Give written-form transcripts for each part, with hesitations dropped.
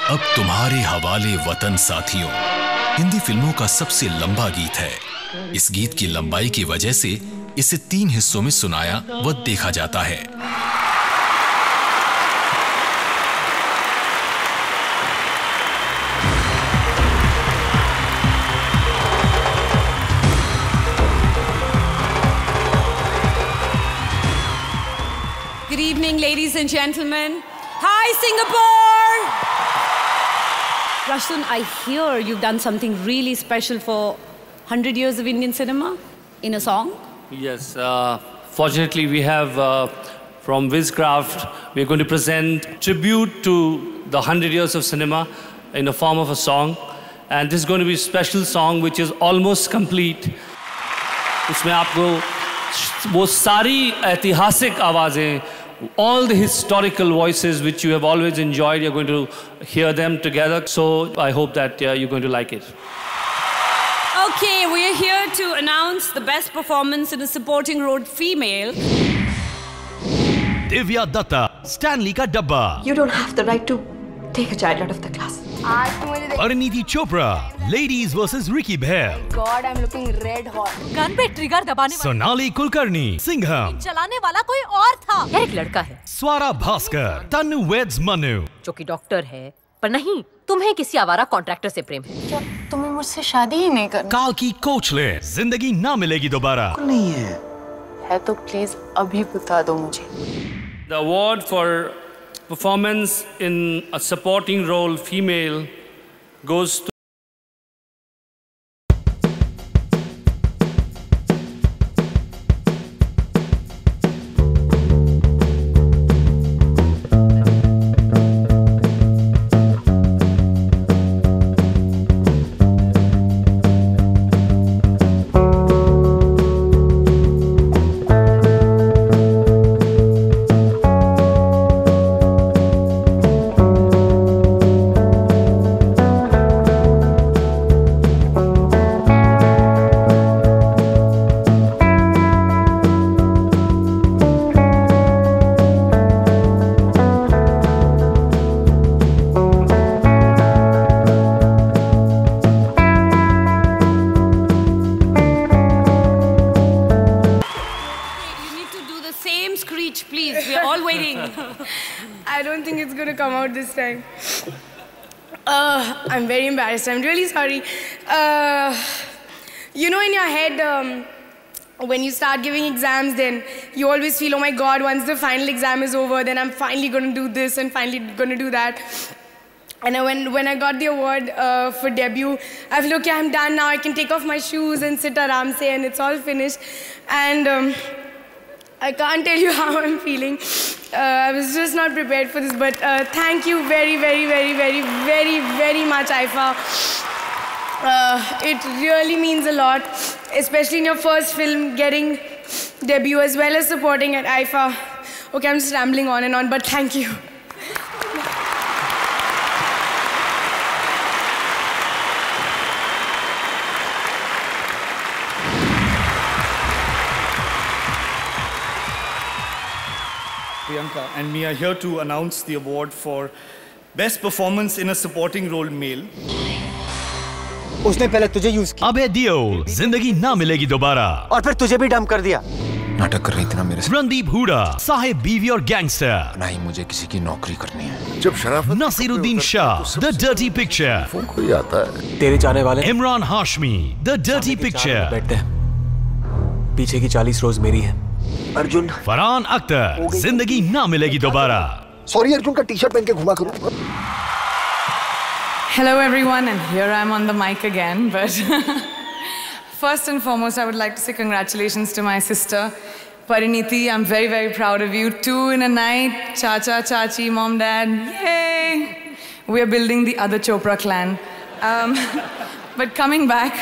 अब तुम्हारे हवाले वतन साथियों हिंदी फिल्मों का सबसे लंबा गीत है। इस गीत की लंबाई की वजह से इसे 3 हिस्सों में सुनाया व देखा जाता है। Good evening, ladies and gentlemen. Hi, Singapore! Rashun, I hear you've done something really special for 100 years of Indian cinema in a song. Yes, fortunately we have from Wizcraft, we're going to present tribute to the 100 years of cinema in the form of a song. And this is going to be a special song which is almost complete. उसमें आपको वो सारी ऐतिहासिक आवाज़ें, all the historical voices which you have always enjoyed, you're going to hear them together. So I hope that you're going to like it. Okay, we're here to announce the best performance in a supporting role female. Divya Datta, Stanley ka dabba. You don't have the right to take a child out of the class. Pariniti Chopra, Ladies vs Ricky Bell. God, I'm looking red hot. Gun पे trigger दबाने वाला Sonali Kulkarni, Singham. चलाने वाला कोई और था। यह एक लड़का है। Swara Bhaskar, Tanu Weds Manu. जो कि डॉक्टर है, पर नहीं, तुम्हें किसी आवारा कॉन्ट्रैक्टर से प्रेम है। क्या तुम्हें मुझसे शादी ही नहीं करनी? Kalki Kochler, जिंदगी ना मिलेगी दोबारा. नहीं है तो प्लीज अभी बता दो मुझे। The award for performance in a supporting role female goes to please. We're all waiting. I don't think it's going to come out this time. I'm very embarrassed. I'm really sorry. You know, in your head, when you start giving exams, then you always feel, oh my God, once the final exam is over, then I'm finally going to do this and finally going to do that. And when I got the award for debut, I feel, okay, I'm done now. I can take off my shoes and sit aram se, and it's all finished. And I can't tell you how I'm feeling. I was just not prepared for this, but thank you very, very, very, very, very, very much, Aifa. It really means a lot, especially in your first film, getting debut as well as supporting at Aifa. Okay, I'm just rambling on and on, but thank you. Priyanka and me are here to announce the award for Best Performance in a Supporting Role Male. उसने पहले तुझे use किया। अबे दियो, जिंदगी ना मिलेगी दोबारा। और फिर तुझे भी डंप कर दिया। नाटक कर रही थी ना मेरे साथ। रणदीप हुडा, साहिब बीवी और गैंगस्टर। ना ही मुझे किसी की नौकरी करनी है। जब शराफत Naseeruddin Shah, The Dirty Picture। कोई आता है। तेरे जाने वाले। Imran Hashmi, The Dirty Picture। बैठते हैं। पीछे की 40 रोज मेरी है। अर्जुन। फरहान अख्तर, जिंदगी ना मिलेगी दोबारा। सॉरी अर्जुन का टी-शर्ट पहन के घुमा करूं। Hello everyone, and here I'm on the mic again, but first and foremost I would like to say congratulations to my sister, Pariniti. I'm very, very proud of you. 2 in a night, Chacha, Chachi, Mom, Dad, yay! We're building the other Chopra clan. But coming back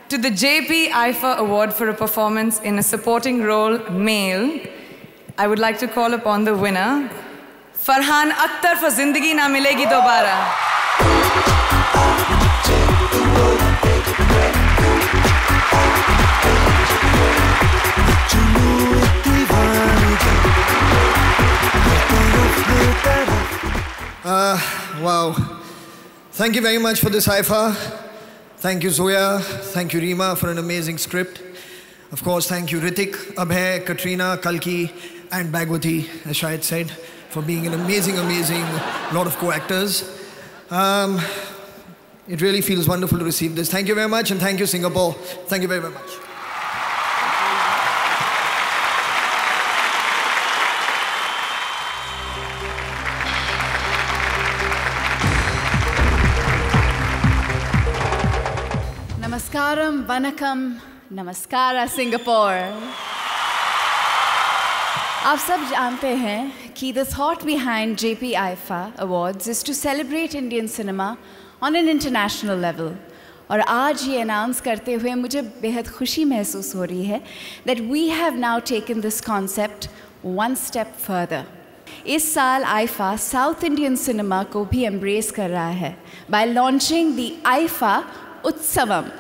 to the JP Aifa Award for a performance in a supporting role male, I would like to call upon the winner, Farhan Akhtar for Zindagi Na Milegi Dobara. Wow, Thank you very much for this IFA. Thank you Zoya, thank you Reema for an amazing script. Of course, thank you Ritik, Abhay, Katrina, Kalki and Bhagwati, as Shahid said, for being an amazing lot of co-actors. It really feels wonderful to receive this. Thank you very much, and thank you Singapore. Thank you very, very much. Namaskaram, Vanakkam, Namaskara Singapore. आप सब जानते हैं कि the thought behind JP IFA Awards is to celebrate Indian cinema on an international level. और आज ये announce करते हुए मुझे बेहद खुशी महसूस हो रही है that we have now taken this concept one step further. इस साल IFA South Indian cinema को भी embrace कर रहा है by launching the IFA Utsavam.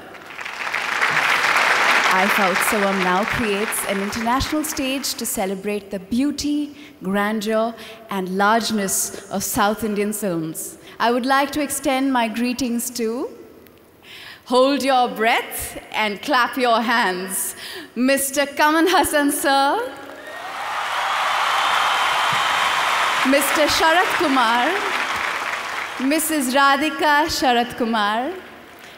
IFA Utsavam now creates an international stage to celebrate the beauty, grandeur, and largeness of South Indian films. I would like to extend my greetings to hold your breath and clap your hands. Mr. Kamal Hassan sir, Mr. Sharat Kumar, Mrs. Radhika Sharat Kumar,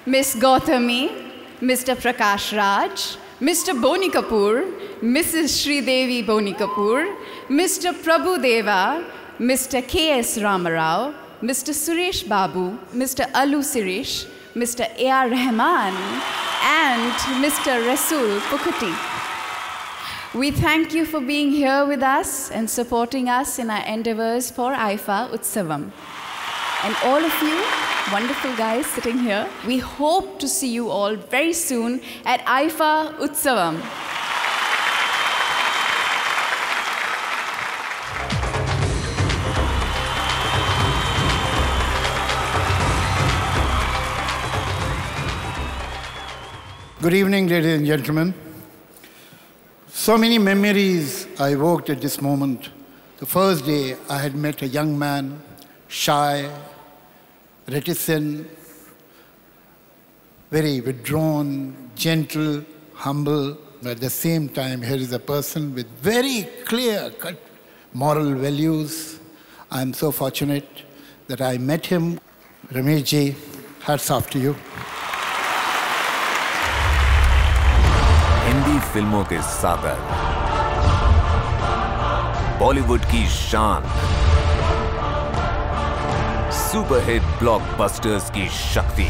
Miss Gauthami, Mr. Prakash Raj, Mr. Boni Kapoor, Mrs. Sridevi Boni Kapoor, Mr. Prabhu Deva, Mr. K.S. Ramarao, Mr. Suresh Babu, Mr. Alu Sirish, Mr. A.R. Rahman, and Mr. Rasool Pukhuti. We thank you for being here with us and supporting us in our endeavors for IFA Utsavam. And all of you, wonderful guys sitting here, we hope to see you all very soon at IFA Utsavam. Good evening, ladies and gentlemen. So many memories I evoked at this moment. The first day I had met a young man, shy, reticent, very withdrawn, gentle, humble, but at the same time, here is a person with very clear-cut moral values. I am so fortunate that I met him. Ramesh ji, hats off to you. Hindi फिल्मों के सागर, बॉलीवुड की शान, superhit blockbusters की शक्ति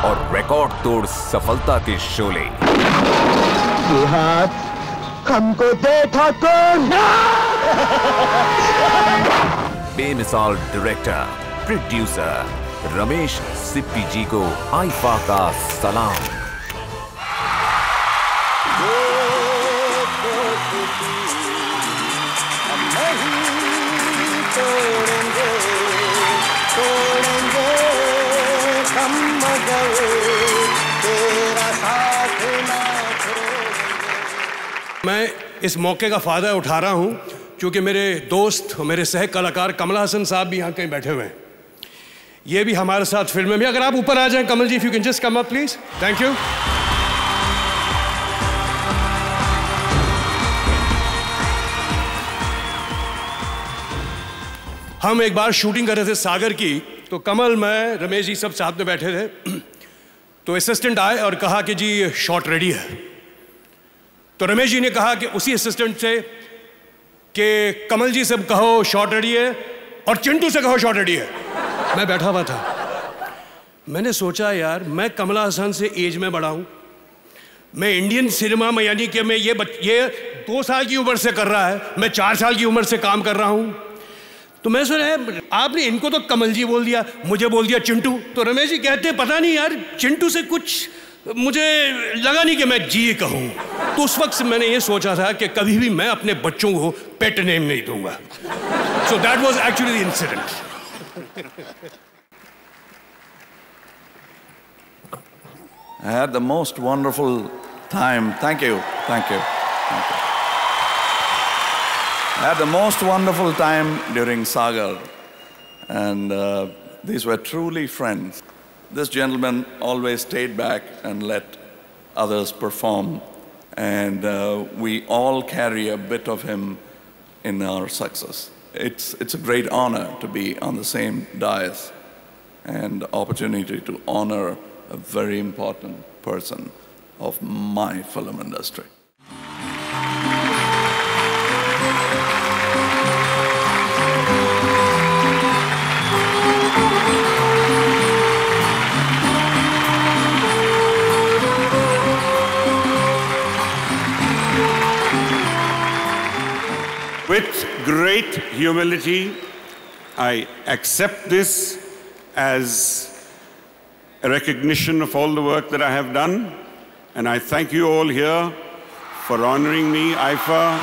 और record तोड़ सफलता के शोले। ये हाथ हमको दे ठाकुर। बेमिसाल डायरेक्टर, प्रोड्यूसर रमेश सिप्पी जी को आईफा का सलाम। मैं इस मौके का फ़ायदा उठा रहा हूं क्योंकि मेरे दोस्त और मेरे सह कलाकार कमल हसन साहब भी यहाँ कहीं बैठे हुए हैं। ये भी हमारे साथ फिल्म में। अगर आप ऊपर आ जाएं Kamal ji, if you can just come up please. Thank you. हम एक बार शूटिंग कर रहे थे सागर की, तो कमल, मैं, रमेश जी सब साथ में बैठे थे। तो असिस्टेंट आए और कहा कि जी शॉट रेडी है। तो रमेश जी ने कहा कि उसी असिस्टेंट से कि कमल जी से कहो शॉट रेडी है और चिंटू से कहो शॉट रेडी है। मैं बैठा हुआ था, मैंने सोचा यार मैं कमला हसन से एज में बड़ा हूँ, मैं इंडियन सिनेमा में, यानी कि मैं ये 2 साल की उम्र से कर रहा है, मैं 4 साल की उम्र से काम कर रहा हूँ। तो मैं सोचा आपने इनको तो कमल जी बोल दिया, मुझे बोल दिया चिंटू। तो रमेश जी कहते पता नहीं यार, चिंटू से कुछ मुझे लगा नहीं कि मैं जी कहूँ। तो उस वक्त मैंने ये सोचा था कि कभी भी मैं अपने बच्चों को पेट नेम नहीं दूंगा। So that was actually the incident. I had the most wonderful time. Thank you. Thank you. Thank you. I had the most wonderful time during Sagar. And these were truly friends. This gentleman always stayed back and let others perform, and we all carry a bit of him in our success. It's a great honor to be on the same dais and opportunity to honor a very important person of my film industry. With great humility, I accept this as a recognition of all the work that I have done, and I thank you all here for honoring me, IIFA,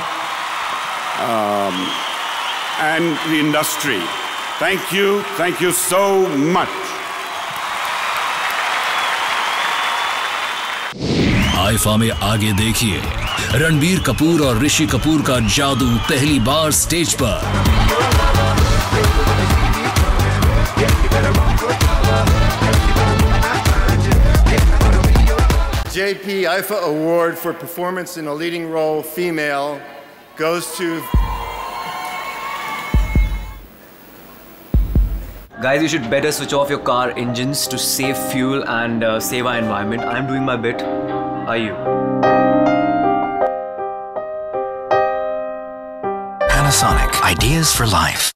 and the industry. Thank you so much. IIFA में आगे देखिए रणबीर कपूर और ऋषि कपूर का जादू पहली बार stage पर। JP IIFA Award for Performance in a Leading Role Female goes to... Guys, you should better switch off your car engines to save fuel and save our environment. I'm doing my bit. Are you? Panasonic. Ideas for life.